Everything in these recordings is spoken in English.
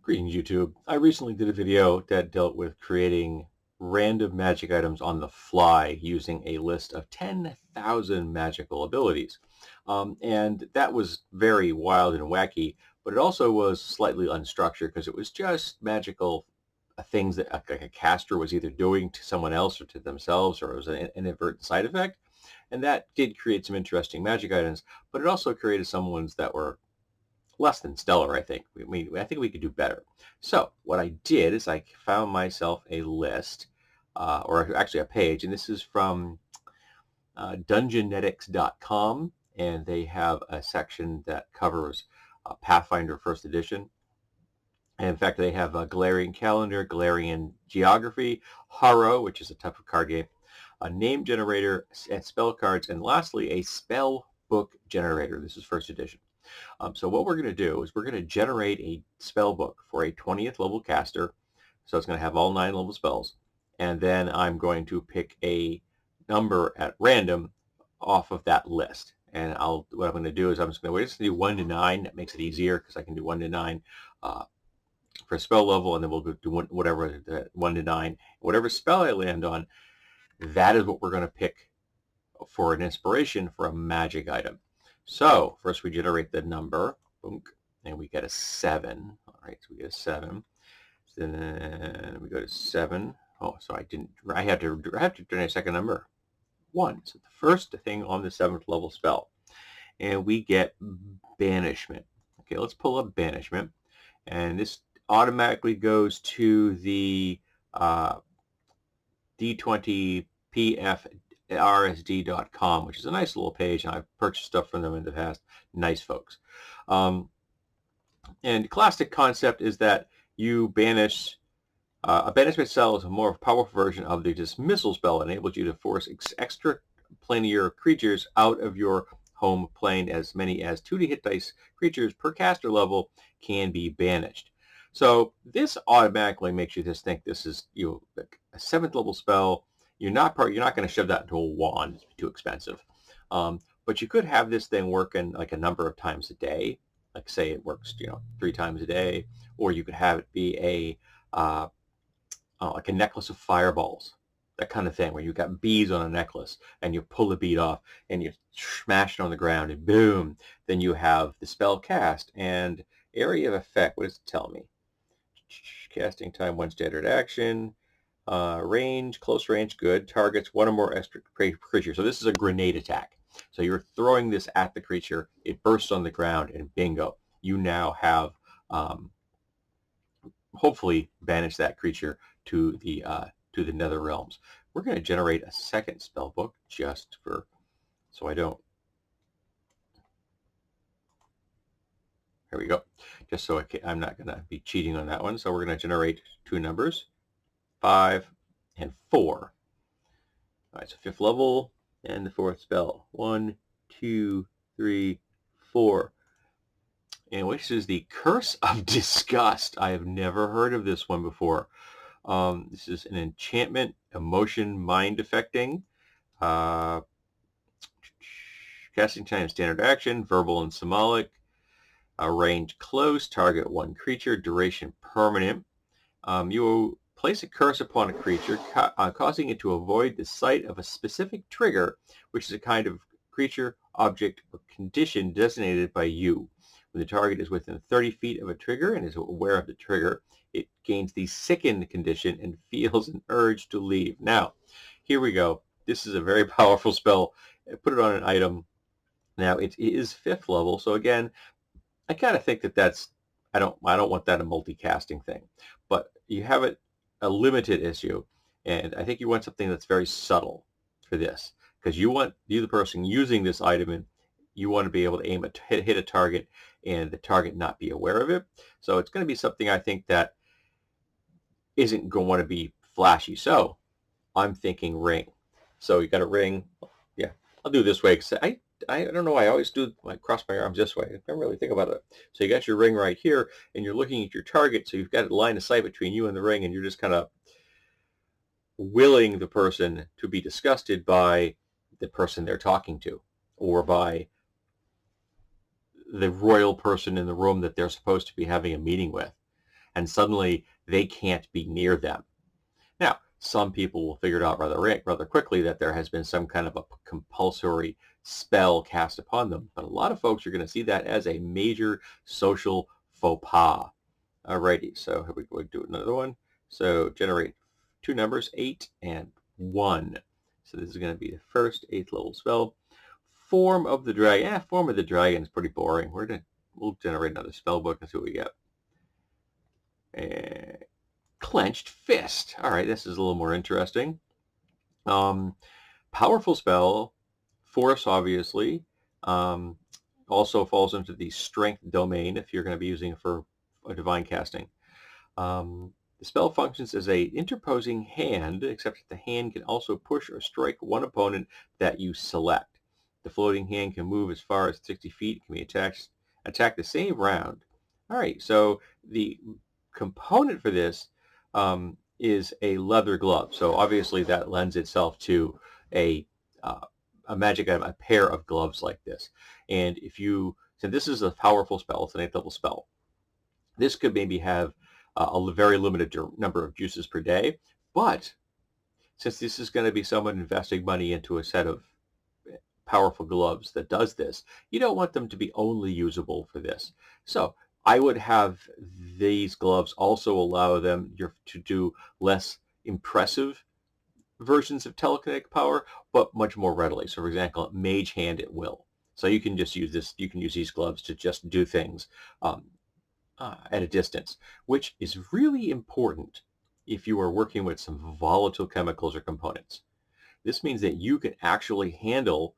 Greetings, YouTube. I recently did a video that dealt with creating random magic items on the fly using a list of 10,000 magical abilities. And that was very wild and wacky, but it also was slightly unstructured because it was just magical things that like a caster was either doing to someone else or to themselves, or it was an inadvertent side effect. And that did create some interesting magic items, but it also created some ones that were less than stellar, I think. I think we could do better. So what I did is I found myself a list, or actually a page, and this is from dungeonetics.com, and they have a section that covers Pathfinder First Edition. And in fact, they have a Galarian Calendar, Galarian Geography, Haro, which is a type of card game, a name generator, and spell cards, and lastly, a spell book generator. This is First Edition. So what we're going to do is we're going to generate a spell book for a 20th level caster. So it's going to have all 9 level spells. And then I'm going to pick a number at random off of that list. And what I'm going to do is I'm just going to do 1 to 9. That makes it easier because I can do 1 to 9 for spell level, and then we'll do whatever 1 to 9. Whatever spell I land on, that is what we're going to pick for an inspiration for a magic item. So first we generate the number, and we get a 7. All right, so we get a 7. Then we go to 7. Oh, so I have to generate a second number, 1. So the first thing on the 7th level spell, and we get banishment. Okay, let's pull up banishment, and this automatically goes to the D20PFRSD.com, which is a nice little page, and I've purchased stuff from them in the past. Nice folks. And classic concept is that you banish. A banishment spell is a more powerful version of the dismissal spell. It enables you to force extra planar creatures out of your home plane. As many as 2 hit dice creatures per caster level can be banished. So this automatically makes you just think this is like a 7th level spell. You're not going to shove that into a wand. It's too expensive. But you could have this thing working like a number of times a day. Like say it works 3 times a day, or you could have it be like a necklace of fireballs, that kind of thing, where you've got beads on a necklace and you pull the bead off and you smash it on the ground and boom, then you have the spell cast. And area of effect, what does it tell me? Casting time 1 standard action, range, close range, good, targets 1 or more extra creatures. So this is a grenade attack. So you're throwing this at the creature, it bursts on the ground, and bingo, you now have hopefully banish that creature to the nether realms. We're going to generate a second spell book just for, so I don't, here we go, just so I'm not going to be cheating on that one. So we're going to generate 2 numbers, 5 and 4. All right, so 5th level and the 4th spell, 1, 2, 3, 4. And which is the Curse of Disgust. I have never heard of this one before. This is an enchantment, emotion, mind affecting. Casting time standard action, verbal and symbolic. Range close, target 1 creature, duration permanent. You place a curse upon a creature, causing it to avoid the sight of a specific trigger, which is a kind of creature, object, or condition designated by you. When the target is within 30 feet of a trigger and is aware of the trigger, it gains the sickened condition and feels an urge to leave. Now, here we go. This is a very powerful spell. Put it on an item. Now, it is 5th level, so again, I kind of think that's, I don't want that a multicasting thing, but you have it a limited issue, and I think you want something that's very subtle for this, because you the person using this item, and you want to be able to aim hit a target and the target not be aware of it. So it's going to be something I think that isn't going to want to be flashy. So I'm thinking ring. So you got a ring. Yeah, I'll do it this way because I don't know why I always cross my arms this way. I don't really think about it. So you got your ring right here, and you're looking at your target, so you've got a line of sight between you and the ring, and you're just kind of willing the person to be disgusted by the person they're talking to, or by the royal person in the room that they're supposed to be having a meeting with. and suddenly they can't be near them. Now, some people will figure it out rather quickly that there has been some kind of a compulsory spell cast upon them, but a lot of folks are going to see that as a major social faux pas. Alrighty, so here we go, do another one. So generate two numbers, 8 and 1. So this is going to be the first 8th level spell. Form of the Dragon. Form of the Dragon is pretty boring. We'll generate another spell book and see what we get. And Clenched Fist. All right, this is a little more interesting. Powerful spell. Force, obviously. Also falls into the strength domain if you're going to be using it for a divine casting. The spell functions as a interposing hand, except that the hand can also push or strike one opponent that you select. The floating hand can move as far as 60 feet. It can be attack the same round. All right, so the component for this is a leather glove. So obviously that lends itself to a magic item, a pair of gloves like this. And so this is a powerful spell, it's an 8th level spell. This could maybe have a very limited number of juices per day, but since this is going to be someone investing money into a set of powerful gloves that does this, you don't want them to be only usable for this. So I would have these gloves also allow them to do less impressive versions of telekinetic power, but much more readily. So for example, Mage Hand at will. So you can just use this, you can use these gloves to just do things at a distance, which is really important if you are working with some volatile chemicals or components. This means that you can actually handle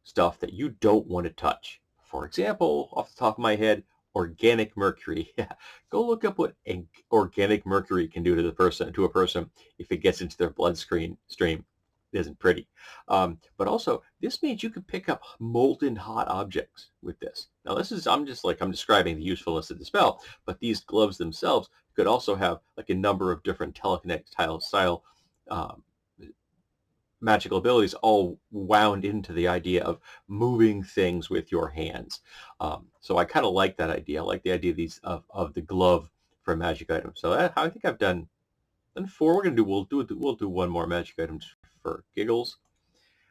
stuff that you don't want to touch. For example, off the top of my head, organic mercury. Go look up what organic mercury can do to a person if it gets into their bloodstream. It isn't pretty. But also, this means you can pick up molten hot objects with this. Now, I'm describing the usefulness of the spell, but these gloves themselves could also have like a number of different telekinetic style magical abilities all wound into the idea of moving things with your hands. So I kind of like that idea. I like the idea of the glove for a magic item. So I think I've done 4. We'll do one more magic item for giggles.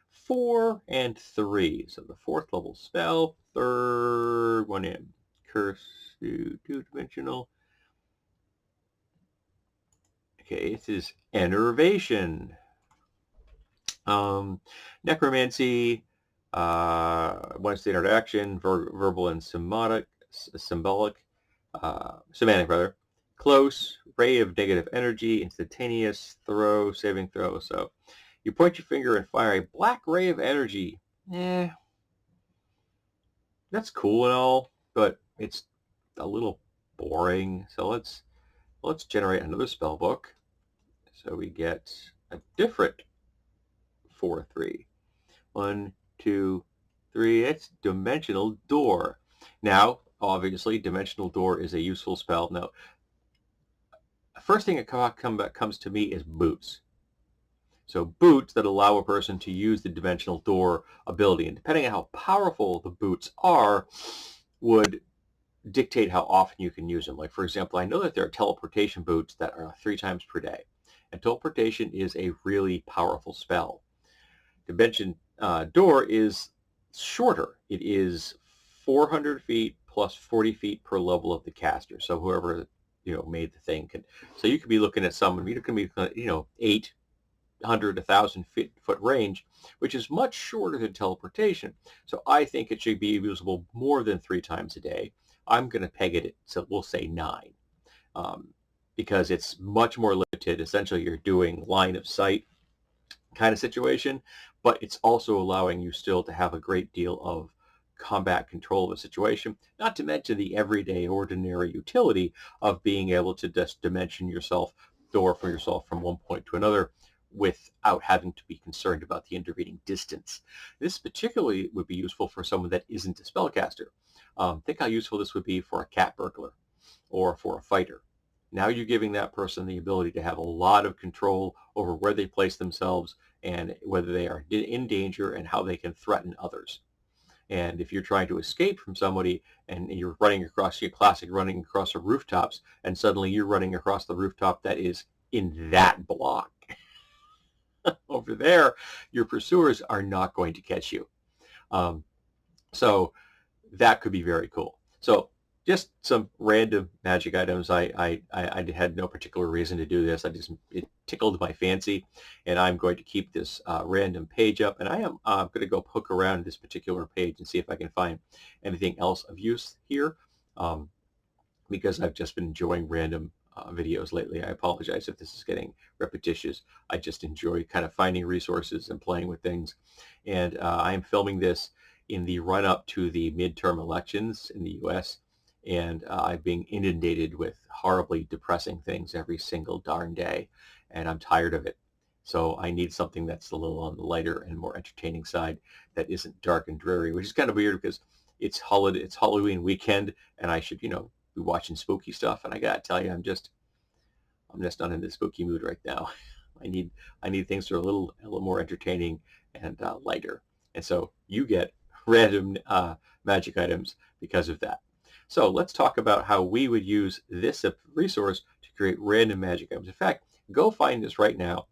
4 and 3. So the 4th level spell, 3rd one in. Curse to 2-dimensional. Okay, this is Enervation. Necromancy, one standard action, verbal and semantic, close, ray of negative energy, instantaneous, saving throw. So you point your finger and fire a black ray of energy. That's cool and all, but it's a little boring. So let's generate another spell book. So we get a different 4/3. 1, 2, 3. It's Dimensional Door. Now, obviously, Dimensional Door is a useful spell. Now, the first thing that comes to me is boots. So boots that allow a person to use the Dimensional Door ability, and depending on how powerful the boots are, would dictate how often you can use them. Like, for example, I know that there are teleportation boots that are 3 times per day, and teleportation is a really powerful spell. Dimension Door is shorter. It is 400 feet plus 40 feet per level of the caster. So whoever made the thing can. So you could be looking at someone. You can be 800, 1,000 foot range, which is much shorter than teleportation. So I think it should be usable more than 3 times a day. I'm going to peg it at, so we'll say 9, because it's much more limited. Essentially, you're doing line of sight kind of situation, but it's also allowing you still to have a great deal of combat control of a situation, not to mention the everyday ordinary utility of being able to just dimension yourself, door for yourself from one point to another without having to be concerned about the intervening distance. This particularly would be useful for someone that isn't a spellcaster. Think how useful this would be for a cat burglar or for a fighter. Now you're giving that person the ability to have a lot of control over where they place themselves and whether they are in danger and how they can threaten others. And if you're trying to escape from somebody and you're running across your classic running across the rooftops, and suddenly you're running across the rooftop that is in that block over there, your pursuers are not going to catch you. Um, so that could be very cool. So just some random magic items. I had no particular reason to do this. It tickled my fancy, and I'm going to keep this random page up. And I am going to go poke around this particular page and see if I can find anything else of use here, because I've just been enjoying random videos lately. I apologize if this is getting repetitious. I just enjoy kind of finding resources and playing with things. And I am filming this in the run-up to the midterm elections in the U.S. And I'm being inundated with horribly depressing things every single darn day, and I'm tired of it. So I need something that's a little on the lighter and more entertaining side that isn't dark and dreary, which is kind of weird because it's Halloween weekend, and I should, be watching spooky stuff. And I gotta tell you, I'm just not in the spooky mood right now. I need things that are a little more entertaining and lighter. And so you get random magic items because of that. So let's talk about how we would use this resource to create random magic items. In fact, go find this right now.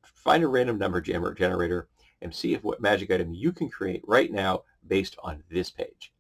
Find a random number generator and see if what magic item you can create right now based on this page.